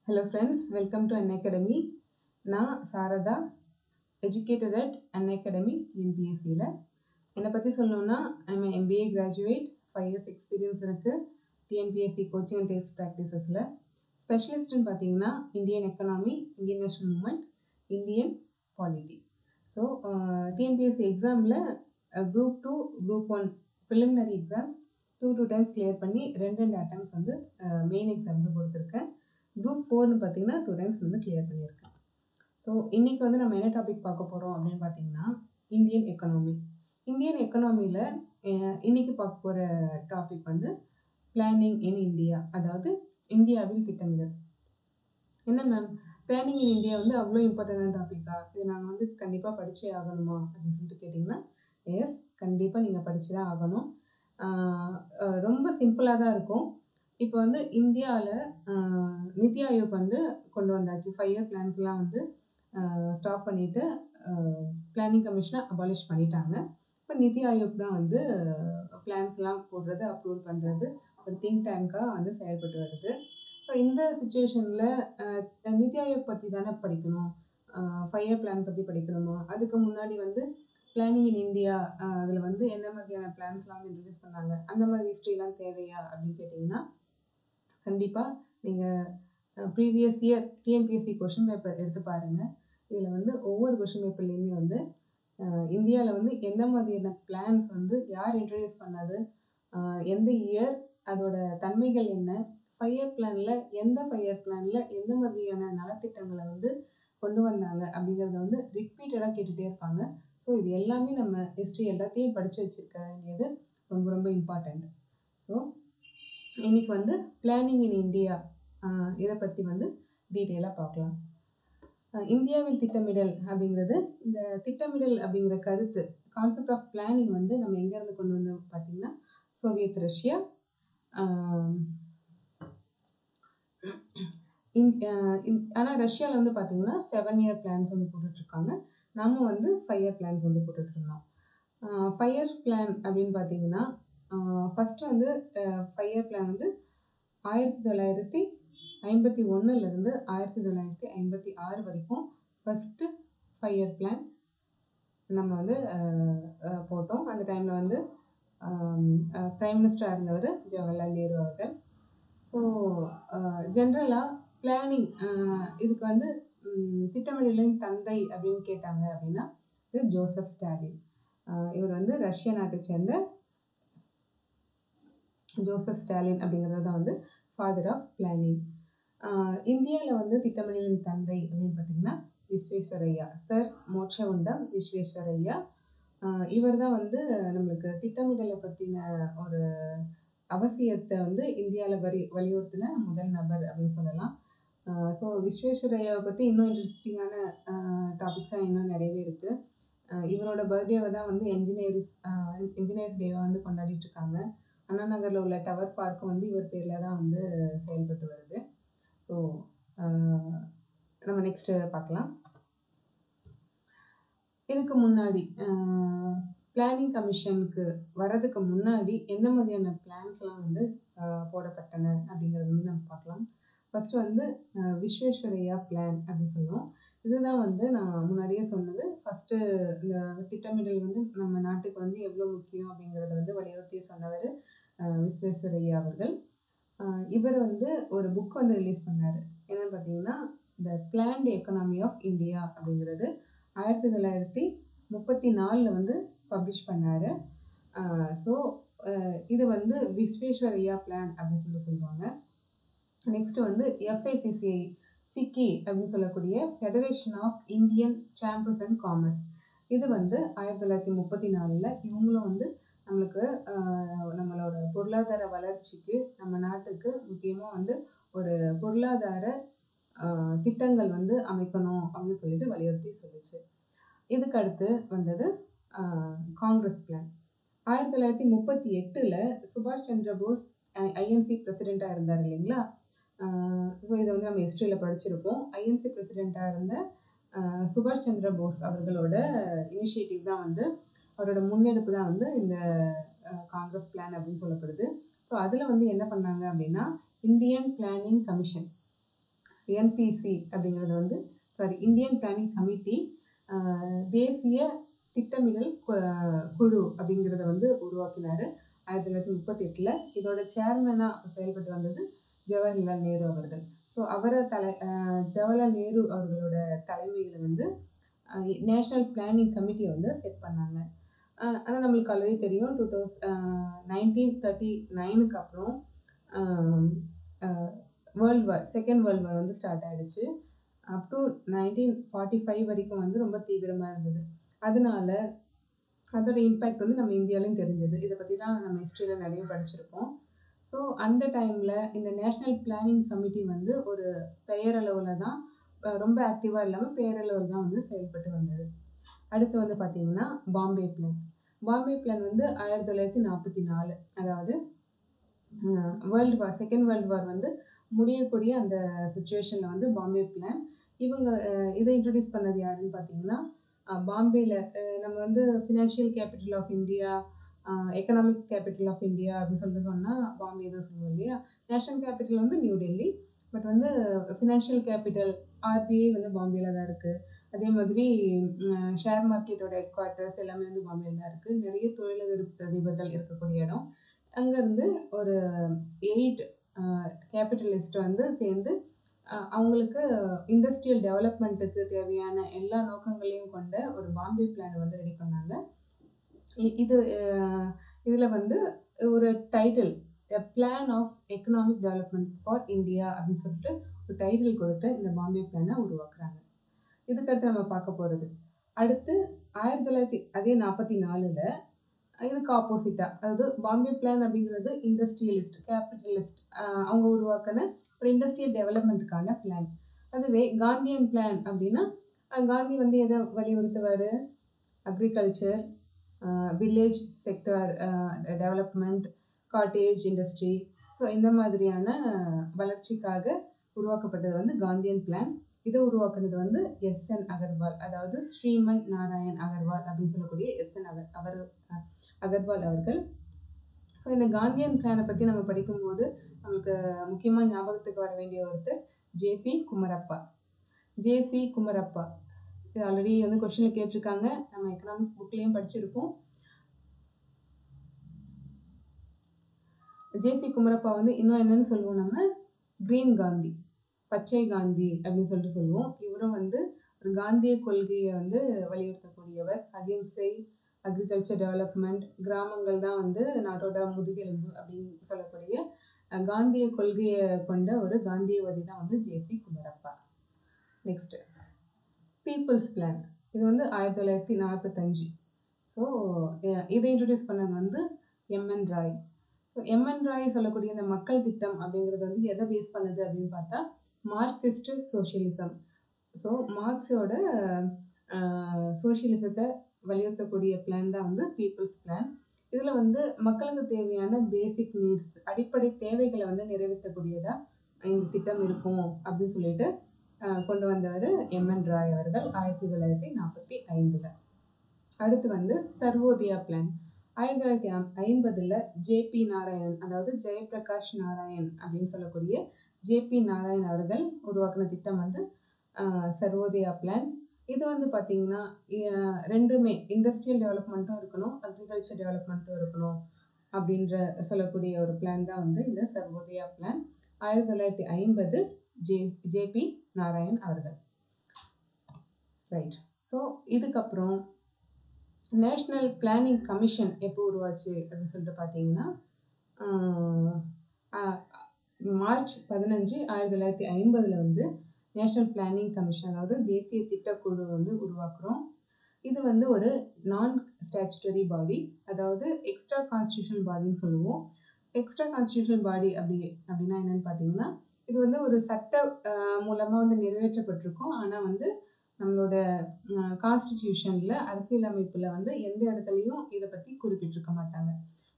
Hello friends, welcome to Unacademy. நான் Saradha, educated at Unacademy TNPSC. என்னை பற்றி சொல்லணும்னா I'm an MBA graduate, 5 years experience இருக்கு TNPSC coaching and test practicesல. ஸ்பெஷலிஸ்ட்னு பார்த்தீங்கன்னா Indian economy, Indian national movement, Indian polity. So TNPSC எக்ஸாமில் group 2, group 1 preliminary exams two times clear பண்ணி ரெண்டு அட்டம்ஸ் வந்து மெயின் எக்ஸாமுக்கு கொடுத்துருக்கேன். குரூப் 4னு பார்த்தீங்கன்னா 2 டைம்ஸ் வந்து கிளியர் பண்ணியிருக்கேன். ஸோ இன்றைக்கி வந்து நம்ம என்ன டாபிக் பார்க்க போகிறோம் அப்படின்னு பார்த்தீங்கன்னா இந்தியன் எக்கனாமி. இந்தியன் எக்கனாமியில் இன்றைக்கி பார்க்க போகிற டாபிக் வந்து பிளானிங் இன் இந்தியா, அதாவது இந்தியாவில் திட்டமிடல். என்ன மேம், பிளானிங் இன் இந்தியா வந்து அவ்வளோ இம்பார்ட்டண்டான டாப்பிக்கா, இது நாங்கள் வந்து கண்டிப்பாக படித்தே ஆகணுமா அப்படின்னு சொல்லிட்டு கேட்டிங்கன்னா, எஸ், கண்டிப்பாக நீங்கள் படித்து தான் ஆகணும். ரொம்ப சிம்பிளாக தான் இருக்கும். இப்போ வந்து இந்தியாவில் நிதி ஆயோக் வந்து கொண்டு வந்தாச்சு. 5 இயர் பிளான்ஸ்லாம் வந்து ஸ்டாப் பண்ணிவிட்டு பிளானிங் கமிஷனை அபாலிஷ் பண்ணிட்டாங்க. இப்போ நிதி ஆயோக் தான் வந்து பிளான்ஸ்லாம் போடுறது, அப்ரூவல் பண்ணுறது, ஒரு திங்க் டேங்காக வந்து செயல்பட்டு வருது. ஸோ இந்த சுச்சுவேஷனில் நிதி ஆயோக் பற்றி தானே படிக்கணும், 5 இயர் பிளான் பற்றி படிக்கணுமா? அதுக்கு முன்னாடி வந்து பிளானிங் இன் இந்தியா, அதில் வந்து என்ன மாதிரியான பிளான்ஸ்லாம் வந்து இன்ட்ரடியூஸ் பண்ணாங்க, அந்த மாதிரி ஹிஸ்ட்ரிலாம் தேவையா அப்படின்னு கேட்டிங்கன்னா, கண்டிப்பாக நீங்கள் previous year TNPSC question paper எடுத்து பாருங்கள். இதில் வந்து ஒவ்வொரு கொஷின் பேப்பர்லேயுமே வந்து இந்தியாவில் வந்து எந்த மாதிரியான பிளான்ஸ் வந்து யார் இன்ட்ரடியூஸ் பண்ணது, எந்த இயர், அதோட தன்மைகள் என்ன, 5 இயர் பிளானில் எந்த 5 இயர் பிளானில் எந்த மாதிரியான நலத்திட்டங்களை வந்து கொண்டு வந்தாங்க அப்படிங்கிறத வந்து ரிப்பீட்டடாக கேட்டுகிட்டே இருப்பாங்க. ஸோ இது எல்லாமே நம்ம ஹிஸ்ட்ரி எல்லாத்தையும் படித்து வச்சுருக்க வேண்டியது ரொம்ப ரொம்ப இம்பார்ட்டண்ட். ஸோ இன்றைக்கி வந்து பிளானிங் இன் இந்தியா இதை பற்றி வந்து டீட்டெயிலாக பார்க்கலாம். இந்தியாவில் திட்டமிடல் அப்படிங்கிறது, இந்த திட்டமிடல் அப்படிங்கிற கருத்து, கான்செப்ட் ஆஃப் பிளானிங் வந்து நம்ம எங்கேருந்து கொண்டு வந்தோம் பார்த்திங்கன்னா சோவியத் ரஷ்யா. ஆனால் ரஷ்யாவில் வந்து பார்த்திங்கன்னா 7 இயர் பிளான்ஸ் வந்து போட்டுட்ருக்காங்க. நம்ம வந்து 5 இயர் பிளான்ஸ் வந்து போட்டுட்ருந்தோம். 5 இயர்ஸ் பிளான் அப்படின்னு பார்த்திங்கன்னா ஃபஸ்ட்டு வந்து 5 இயர் பிளான் வந்து 1951 1956 வரைக்கும் ஃபஸ்ட்டு 5 இயர் பிளான் நம்ம வந்து போட்டோம். அந்த டைமில் வந்து ப்ரைம் மினிஸ்டராக இருந்தவர் ஜவஹர்லால் நேரு அவர்கள். ஸோ ஜென்ரலாக பிளானிங் இதுக்கு வந்து திட்டமிடலின் தந்தை அப்படின்னு கேட்டாங்க அப்படின்னா இது ஜோசப் ஸ்டாலின். இவர் வந்து ரஷ்ய நாட்டை சேர்ந்த ஜோசப் ஸ்டாலின் அப்படிங்கிறது தான் வந்து ஃபாதர் ஆஃப் பிளானிங். இந்தியாவில் வந்து திட்டமிடலின் தந்தை அப்படின்னு பார்த்திங்கன்னா விஸ்வேஸ்வரையா, சர் மோட்சகுண்டம் விஸ்வேஸ்வரையா. இவர் தான் வந்து நம்மளுக்கு திட்டமிடலை பற்றின ஒரு அவசியத்தை வந்து இந்தியாவில் வலியுறுத்தின முதல் நபர் அப்படின்னு சொல்லலாம். ஸோ விஸ்வேஸ்வரையாவை பற்றி இன்னும் இன்ட்ரெஸ்டிங்கான டாபிக்ஸாக இன்னும் நிறையவே இருக்குது. இவரோட பர்த்டேவை தான் வந்து என்ஜினியர்ஸ் டேவை வந்து கொண்டாடிட்டுருக்காங்க. அண்ணா நகரில் உள்ள டவர் பார்க்கும் வந்து இவர் பேரில் தான் வந்து செயல்பட்டு வருது. ஸோ நம்ம நெக்ஸ்ட்டு பார்க்கலாம். இதுக்கு முன்னாடி பிளானிங் கமிஷனுக்கு வர்றதுக்கு முன்னாடி எந்த மாதிரியான பிளான்ஸ்லாம் வந்து போடப்பட்டன அப்படிங்கிறது வந்து நம்ம பார்க்கலாம். ஃபஸ்ட்டு வந்து விஸ்வேஸ்வரையா பிளான் அப்படின்னு சொல்லுவோம். இதுதான் வந்து நான் முன்னாடியே சொன்னது. ஃபஸ்ட்டு இந்த திட்டமிடல் வந்து நம்ம நாட்டுக்கு வந்து எவ்வளோ முக்கியம் அப்படிங்கிறத வந்து வலியுறுத்தி சொன்னவர் விஸ்வேஸ்வரையா அவர்கள். இவர் வந்து ஒரு புக் வந்து ரிலீஸ் பண்ணார். என்னென்னு பார்த்தீங்கன்னா த பிளான்டு எக்கனாமி ஆஃப் இந்தியா அப்படிங்கிறது 1934 வந்து பப்ளிஷ் பண்ணார். ஸோ இது வந்து விஸ்வேஸ்வரையா பிளான் அப்படின்னு சொல்லுவாங்க. நெக்ஸ்ட்டு வந்து எஃப்ஐசிசிஐ ஃபிக்கி அப்படின்னு சொல்லக்கூடிய federation of Indian chambers and commerce. இது வந்து 1934 இவங்களும் வந்து நம்மளுக்கு நம்மளோட பொருளாதார வளர்ச்சிக்கு, நம்ம நாட்டுக்கு முக்கியமாக வந்து ஒரு பொருளாதார திட்டங்கள் வந்து அமைக்கணும் அப்படின்னு சொல்லிட்டு வலியுறுத்தி சொல்லிச்சு. இதுக்கு அடுத்து வந்தது காங்கிரஸ் பிளான். 1938 சுபாஷ் சந்திர போஸ் ஐஎன்சி பிரசிடெண்ட்டாக இருந்தார் இல்லைங்களா. ஸோ இதை வந்து நம்ம ஹிஸ்ட்ரியில் படிச்சிருப்போம். ஐஎன்சி பிரசிடெண்ட்டாக இருந்த சுபாஷ் சந்திர போஸ் அவர்களோட இனிஷியேட்டிவ் தான் வந்து, அவரோட முன்னெடுப்பு தான் வந்து இந்த காங்கிரஸ் பிளான் அப்படின்னு சொல்லப்படுது. ஸோ அதில் வந்து என்ன பண்ணாங்க அப்படின்னா இந்தியன் பிளானிங் கமிஷன் என்பிசி அப்படிங்கிறது வந்து இந்தியன் பிளானிங் கமிட்டி தேசிய திட்டமிடல் குழு அப்படிங்கிறத வந்து உருவாக்கினார் 1938. இதோட சேர்மனாக அப்போ செயல்பட்டு வந்தது ஜவஹர்லால் நேரு அவர்கள். ஸோ ஜவஹர்லால் நேரு அவர்களோட தலைமையில் வந்து நேஷ்னல் பிளானிங் கமிட்டியை வந்து செட் பண்ணாங்க. ஆனால் நம்மளுக்கு ஆல்ரெடி தெரியும் 1939 அப்புறம் செகண்ட் வேர்ல்டு வார் வந்து ஸ்டார்ட் ஆகிடுச்சு. அப் டு 1945 வரைக்கும் வந்து ரொம்ப தீவிரமாக இருந்தது. அதோட இம்பேக்ட் வந்து நம்ம இந்தியாவிலையும் தெரிஞ்சது. இதை பற்றி தான் நம்ம ஹிஸ்ட்ரியில் நிறைய படிச்சிருப்போம். ஸோ அந்த டைமில் இந்த நேஷ்னல் பிளானிங் கமிட்டி வந்து ஒரு பெயரளவில் தான், ரொம்ப ஆக்டிவாக இல்லாமல் பெயரளவில் தான் வந்து செயல்பட்டு வந்தது. அடுத்து வந்து பார்த்திங்கன்னா பாம்பே பிளான் வந்து 1944, அதாவது செகண்ட் வேர்ல்டு வார் வந்து முடியக்கூடிய அந்த சுச்சுவேஷனில் வந்து பாம்பே பிளான் இதை இன்ட்ரடியூஸ் பண்ணது யாருன்னு பார்த்தீங்கன்னா பாம்பேயில் நம்ம வந்து financial capital of India, economic capital of India அப்படின்னு சொல்லிட்டு சொன்னால் பாம்பே தான் சொல்லுவோம் இல்லையா. நேஷனல் கேபிட்டல் வந்து நியூ டெல்லி, பட் வந்து ஃபினான்ஷியல் கேபிட்டல் ஆர்பிஐ வந்து பாம்பேயில் தான் இருக்குது. அதே மாதிரி ஷேர் மார்க்கெட்டோட ஹெட் குவார்ட்டர்ஸ் எல்லாமே வந்து பாம்பேயில் தான் இருக்குது. நிறைய தொழிலதிபர்கள் இருக்கக்கூடிய இடம். அங்கேருந்து ஒரு 8 கேபிட்டலிஸ்ட் வந்து சேர்ந்து அவங்களுக்கு இண்டஸ்ட்ரியல் டெவலப்மெண்ட்டுக்கு தேவையான எல்லா நோக்கங்களையும் கொண்ட ஒரு பாம்பே பிளான் வந்து ரெடி பண்ணாங்க. இதில் வந்து ஒரு title plan of economic development for India அப்படின்னு சொல்லிட்டு ஒரு டைட்டில் கொடுத்து இந்த பாம்பே பிளானை உருவாக்குறாங்க. இதுக்கடுத்து நம்ம பார்க்க போகிறது அடுத்து 1944 இதுக்கு ஆப்போசிட்டாக, அதாவது பாம்பே பிளான் அப்படிங்கிறது இண்டஸ்ட்ரியலிஸ்ட் கேபிட்டலிஸ்ட் அவங்க உருவாக்கின ஒரு இண்டஸ்ட்ரியல் டெவலப்மெண்ட்டுக்கான பிளான். அதுவே காந்தியன் பிளான் அப்படின்னா காந்தி வந்து எதை வலியுறுத்துவார்? Agriculture, village sector development, cottage industry, so இந்த மாதிரியான வளர்ச்சிக்காக உருவாக்கப்பட்டது வந்து காந்தியன் பிளான். இதை உருவாக்குனது வந்து எஸ்என் அகர்வால், அதாவது ஸ்ரீமன் நாராயண் அகர்வால் அப்படின்னு சொல்லக்கூடிய அகர்வால் அவர்கள். ஸோ இந்த காந்தியன் பிளானை பற்றி நம்ம படிக்கும்போது நமக்கு முக்கியமாக ஞாபகத்துக்கு வர வேண்டிய ஒருத்தர் ஜேசி குமரப்பா. இது ஆல்ரெடி வந்து கொஸ்டினில் கேட்டிருக்காங்க, நம்ம எக்கனாமிக்ஸ் புக்லேயும் படிச்சிருப்போம். ஜேசி குமரப்பா வந்து இன்னும் என்னன்னு சொல்லுவோம், நம்ம கிரீன் காந்தி, பச்சை காந்தி அப்படின்னு சொல்லிட்டு சொல்லுவோம். இவரும் வந்து ஒரு காந்திய கொள்கையை வந்து வலியுறுத்தக்கூடியவர். அகிம்சை, அக்ரிகல்ச்சர் டெவலப்மெண்ட், கிராமங்கள் தான் வந்து நாட்டோட முதுகெலும்பு அப்படின்னு சொல்லக்கூடிய காந்திய கொள்கையை கொண்ட ஒரு காந்தியவாதி தான் வந்து J C Kumarappa. Next people's plan. இது வந்து 1945. ஸோ இதை இன்ட்ரடியூஸ் பண்ணது வந்து M N Roy. So M N Roy சொல்லக்கூடிய இந்த மக்கள் திட்டம் அப்படிங்கிறது வந்து எதை பேஸ் பண்ணுது அப்படின்னு பார்த்தா மார்க்சிஸ்ட் சோஷியலிசம். ஸோ மார்க்ஸோட சோஷியலிசத்தை வலியுறுத்தக்கூடிய பிளான் தான் வந்து பீப்புள்ஸ் பிளான். இதில் வந்து மக்களுக்கு தேவையான பேசிக் நீட்ஸ், அடிப்படை தேவைகளை வந்து நிறைவேற்றக்கூடியதாக இந்த திட்டம் இருக்கும் அப்படின்னு சொல்லிட்டு கொண்டு வந்தவர் எம்என் ராய் அவர்கள் 1945. அடுத்து வந்து சர்வோதயா பிளான் 1950 ஜேபி நாராயணன், அதாவது ஜெயபிரகாஷ் நாராயண் அப்படின்னு சொல்லக்கூடிய ஜேபி நாராயண் அவர்கள் உருவாக்கின திட்டம் வந்து சர்வோதயா பிளான். இது வந்து பார்த்திங்கன்னா ரெண்டுமே இண்டஸ்ட்ரியல் டெவலப்மெண்ட்டும் இருக்கணும், அக்ரிகல்ச்சர் டெவலப்மெண்ட்டும் இருக்கணும் அப்படின்ற சொல்லக்கூடிய ஒரு பிளான் தான் வந்து இந்த சர்வோதயா பிளான். 1950 ஜேபி நாராயண் அவர்கள். ரைட். ஸோ இதுக்கப்புறம் நேஷ்னல் பிளானிங் கமிஷன் எப்போ உருவாச்சு அப்படின்னு சொல்லிட்டு பார்த்தீங்கன்னா மார்ச் 15, 1950 வந்து நேஷ்னல் பிளானிங் கமிஷன், அதாவது தேசிய திட்டக்குழு வந்து உருவாக்குறோம். இது வந்து ஒரு நான் ஸ்டாச்சுட்டரி பாடி, அதாவது எக்ஸ்ட்ரா கான்ஸ்டியூஷனல் பாடின்னு சொல்லுவோம். எக்ஸ்ட்ரா கான்ஸ்டியூஷனல் பாடி அப்படின்னா என்னன்னு பார்த்தீங்கன்னா, இது வந்து ஒரு சட்ட மூலமாக வந்து நிறைவேற்றப்பட்டிருக்கும். ஆனால் வந்து நம்மளோட கான்ஸ்டிடியூஷனில், அரசியலமைப்பில் வந்து எந்த இடத்துலையும் இதை பற்றி குறிப்பிட்டிருக்க மாட்டாங்க.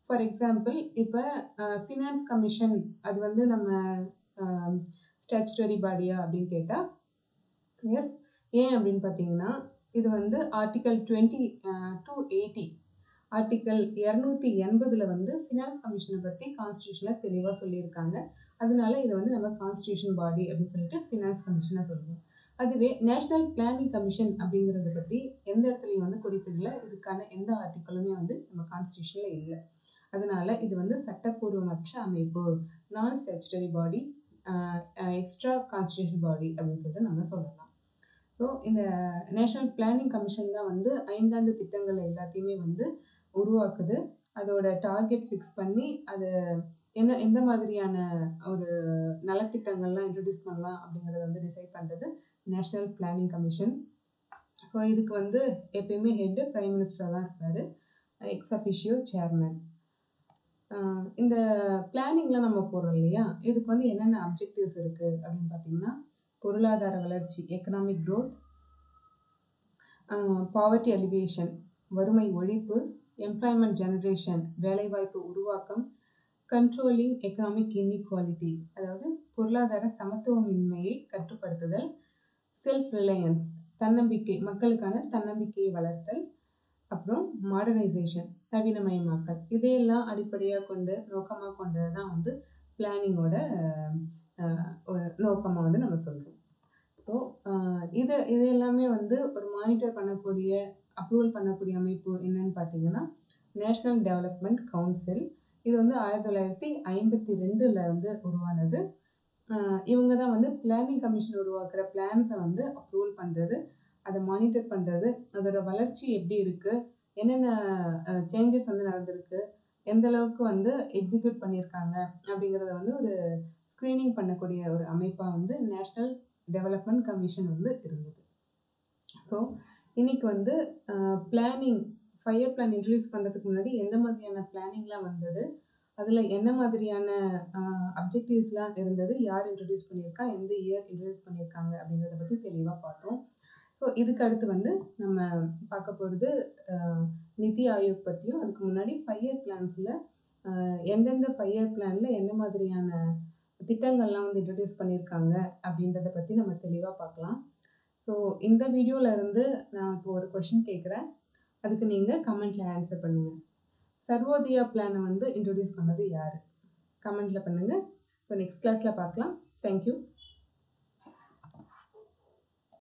ஃபார் எக்ஸாம்பிள், இப்போ ஃபினான்ஸ் கமிஷன் அது வந்து நம்ம ஸ்டாச்சுட்டரி பாடியா அப்படின்னு கேட்டால் எஸ். ஏன் அப்படின்னு பார்த்தீங்கன்னா, இது வந்து ஆர்டிக்கல் 280 ஆர்டிக்கல் 280 வந்து ஃபினான்ஸ் கமிஷனை பற்றி கான்ஸ்டியூஷனில் தெளிவாக சொல்லியிருக்காங்க. அதனால இதை வந்து நம்ம கான்ஸ்டியூஷன் பாடி அப்படின்னு சொல்லிட்டு ஃபினான்ஸ் கமிஷனை சொல்லுவோம். அதுவே நேஷ்னல் பிளானிங் கமிஷன் அப்படிங்கிறத பற்றி எந்த இடத்துலையும் வந்து குறிப்பிடல. இதுக்கான எந்த ஆர்டிக்கலுமே வந்து நம்ம கான்ஸ்டியூஷனில் இல்லை. அதனால இது வந்து சட்டப்பூர்வமற்ற அமைப்பு, நான் ஸ்டாச்சுட்டரி பாடி, எக்ஸ்ட்ரா கான்ஸ்டியூஷன் பாடி அப்படின்னு சொல்லிட்டு நம்ம சொல்லலாம். ஸோ இந்த நேஷ்னல் பிளானிங் கமிஷன் தான் வந்து 5 ஆண்டு திட்டங்கள் எல்லாத்தையுமே வந்து உருவாக்குது. அதோட டார்கெட் ஃபிக்ஸ் பண்ணி அது எந்த மாதிரியான ஒரு நலத்திட்டங்கள்லாம் இன்ட்ரடியூஸ் பண்ணலாம் அப்படிங்கிறத வந்து டிசைட் பண்ணுறது நேஷ்னல் பிளானிங் கமிஷன். ஸோ இதுக்கு வந்து எப்பயுமே ஹெட்டு பிரைம் மினிஸ்டர் தான் இருப்பார், எக்ஸ் அஃபிஷியோ சேர்மேன். இந்த பிளானிங்லாம் நம்ம போடுறோம் இல்லையா, இதுக்கு வந்து என்னென்ன அப்ஜெக்டிவ்ஸ் இருக்குது அப்படின்னு பார்த்தீங்கன்னா, பொருளாதார வளர்ச்சி, எக்கனாமிக் க்ரோத், பாவர்ட்டி அலிவேஷன், வறுமை ஒழிப்பு, எம்ப்ளாய்மெண்ட் ஜெனரேஷன், வேலைவாய்ப்பு உருவாக்கம், கண்ட்ரோலிங் எக்கனாமிக் இன்இக்வாலிட்டி, அதாவது பொருளாதார சமத்துவமின்மையை கட்டுப்படுத்துதல், செல்ஃப் ரிலையன்ஸ், தன்னம்பிக்கை, மக்களுக்கான தன்னம்பிக்கையை வளர்த்தல், அப்புறம் மாடர்னைசேஷன், நவீனமயமாக்கல். இதையெல்லாம் அடிப்படையாக கொண்டு நோக்கமாக கொண்டது தான் வந்து பிளானிங்கோட ஒரு நோக்கமாக வந்து நம்ம சொல்கிறோம். ஸோ இது எல்லாமே வந்து ஒரு மானிட்டர் பண்ணக்கூடிய, அப்ரூவல் பண்ணக்கூடிய அமைப்பு என்னன்னு பார்த்தீங்கன்னா நேஷ்னல் டெவலப்மெண்ட் கவுன்சில். இது வந்து 1952 வந்து உருவானது. இவங்க தான் வந்து பிளானிங் கமிஷன் உருவாக்குற பிளான்ஸை வந்து அப்ரூவல் பண்ணுறது, அதை மானிட்டர் பண்ணுறது, அதோட வளர்ச்சி எப்படி இருக்குது, என்னென்ன சேஞ்சஸ் வந்து நடந்திருக்கு, எந்த அளவுக்கு வந்து எக்ஸிக்யூட் பண்ணியிருக்காங்க அப்படிங்கிறத வந்து ஒரு ஸ்க்ரீனிங் பண்ணக்கூடிய ஒரு அமைப்பாக வந்து நேஷ்னல் டெவலப்மெண்ட் கமிஷன் வந்து இருந்தது. ஸோ இன்னைக்கு வந்து பிளானிங், 5 இயர் பிளான் இன்ட்ரடியூஸ் பண்ணுறதுக்கு முன்னாடி எந்த மாதிரியான பிளானிங்லாம் வந்தது, அதில் என்ன மாதிரியான அப்ஜெக்டிவ்ஸ்லாம் இருந்தது, யார் இன்ட்ரடியூஸ் பண்ணியிருக்கா, எந்த இயர் இன்ட்ரடியூஸ் பண்ணியிருக்காங்க அப்படிங்கிறத பற்றி தெளிவாக பார்த்தோம். ஸோ இதுக்கு அடுத்து வந்து நம்ம பார்க்க போகிறது நிதி ஆயோக் பற்றியும், அதுக்கு முன்னாடி 5 இயர் பிளான்ஸில் எந்தெந்த 5 இயர் பிளானில் என்ன மாதிரியான திட்டங்கள்லாம் வந்து இன்ட்ரடியூஸ் பண்ணியிருக்காங்க அப்படின்றத பற்றி நம்ம தெளிவாக பார்க்கலாம். ஸோ இந்த வீடியோவில் இருந்து நான் இப்போ ஒரு கொஷின் கேட்குறேன், அதுக்கு நீங்கள் கமெண்ட்டில் ஆன்சர் பண்ணுங்கள். சர்வோதயா பிளானை வந்து இன்ட்ரடியூஸ் பண்ணது யார்? கமெண்ட்டில் பண்ணுங்கள். ஸோ நெக்ஸ்ட் கிளாஸில் பார்க்கலாம். தேங்க்யூ.